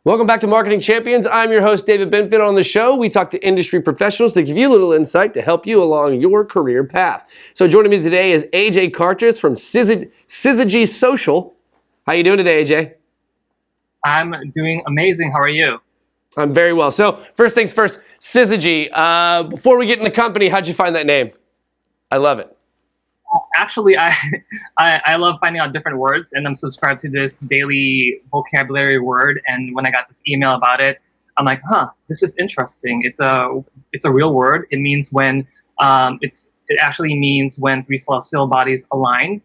Welcome back to Marketing Champions. I'm your host, David Benfit. On the show, we talk to industry professionals to give you a little insight to help you along your career path. So joining me today is AJ Cartas from Syzygy Social. How you doing today, AJ? I'm doing amazing. How are you? I'm very well. So first things first, Syzygy. Before we get in the company, how'd you find that name? I love it. Actually, I love finding out different words, and I'm subscribed to this daily vocabulary word. And when I got this email about it, I'm like, this is interesting. It's a real word. It means when it actually means when three celestial bodies align.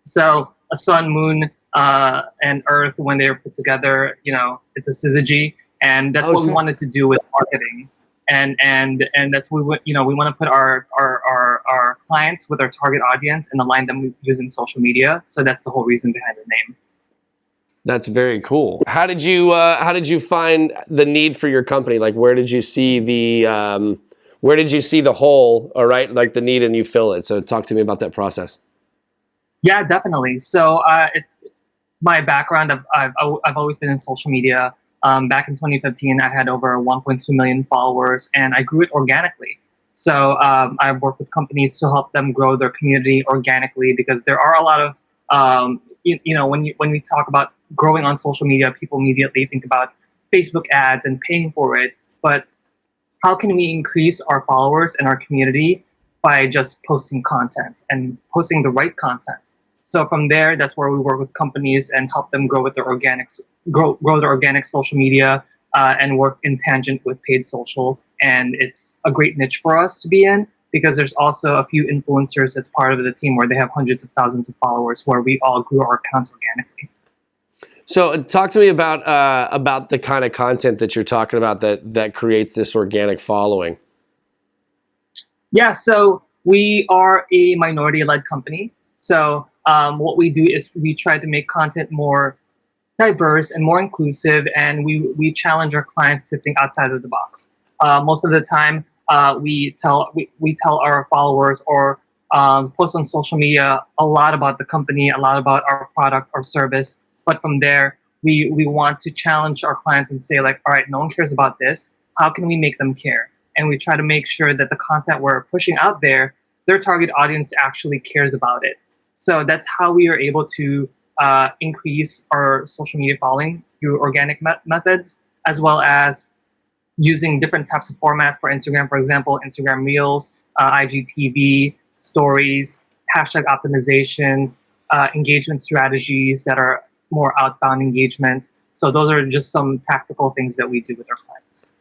So a sun, moon, and earth, when they're put together, it's a syzygy, and that's what we wanted to do with marketing. And that's we want to put our clients with our target audience and align them using social media. So that's the whole reason behind the name. That's very cool. How did you find the need for your company? Like, where did you see the hole, all right, like the need, and you fill it? So talk to me about that process. Yeah, definitely. So my background, I've always been in social media. Back in 2015, I had over 1.2 million followers, and I grew it organically. So I've worked with companies to help them grow their community organically, because there are a lot of, when we talk about growing on social media, people immediately think about Facebook ads and paying for it. But how can we increase our followers and our community by just posting content and posting the right content? So from there, that's where we work with companies and help them grow with their grow their organic social media and work in tangent with paid social. And it's a great niche for us to be in, because there's also a few influencers that's part of the team where they have hundreds of thousands of followers, where we all grew our accounts organically. So talk to me about the kind of content that you're talking about that creates this organic following. Yeah, so we are a minority-led company. So what we do is we try to make content more diverse and more inclusive, and we challenge our clients to think outside of the box. Most of the time, we tell our followers or post on social media a lot about the company, a lot about our product or service. But from there, we want to challenge our clients and say, like, all right, no one cares about this. How can we make them care? And we try to make sure that the content we're pushing out there, their target audience actually cares about it. So that's how we are able to increase our social media following through organic methods, as well as using different types of format for Instagram, for example, Instagram Reels, IGTV, stories, hashtag optimizations, engagement strategies that are more outbound engagements. So those are just some tactical things that we do with our clients.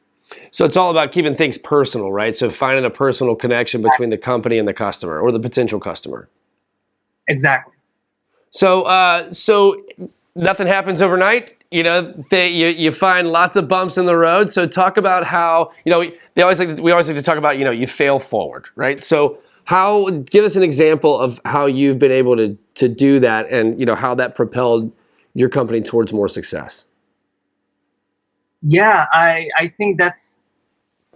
So it's all about keeping things personal, right? So finding a personal connection between the company and the customer, or the potential customer. Exactly. So nothing happens overnight. You find lots of bumps in the road. So talk about how, we always like to talk about, you fail forward, right? So give us an example of how you've been able to do that, and how that propelled your company towards more success. Yeah, I think that's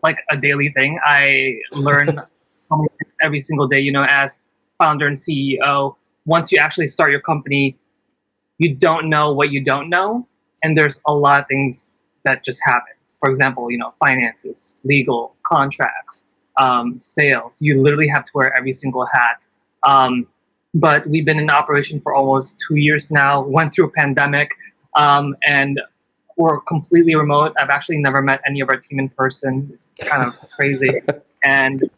like a daily thing. I learn so many things every single day, as founder and CEO. Once you actually start your company, you don't know what you don't know. And there's a lot of things that just happens. For example, finances, legal, contracts, sales. You literally have to wear every single hat. But we've been in operation for almost 2 years now, went through a pandemic, and we're completely remote. I've actually never met any of our team in person. It's kind of crazy. And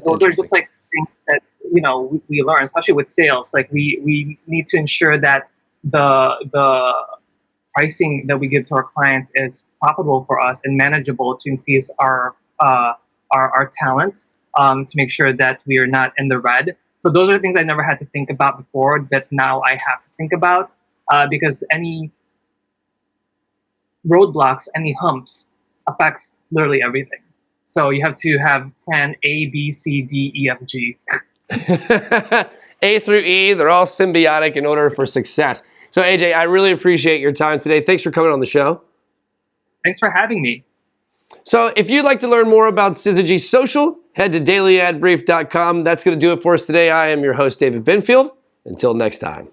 those are just like things that, we learn, especially with sales. Like we need to ensure that the pricing that we give to our clients is profitable for us and manageable to increase our talent, to make sure that we are not in the red. So those are things I never had to think about before that now I have to think about, because any roadblocks, any humps affects literally everything. So you have to have plan A, B, C, D, E, F, G. A through E, they're all symbiotic in order for success. So AJ, I really appreciate your time today. Thanks for coming on the show. Thanks for having me. So if you'd like to learn more about Syzygy Social, head to dailyadbrief.com. That's going to do it for us today. I am your host, David Benfield. Until next time.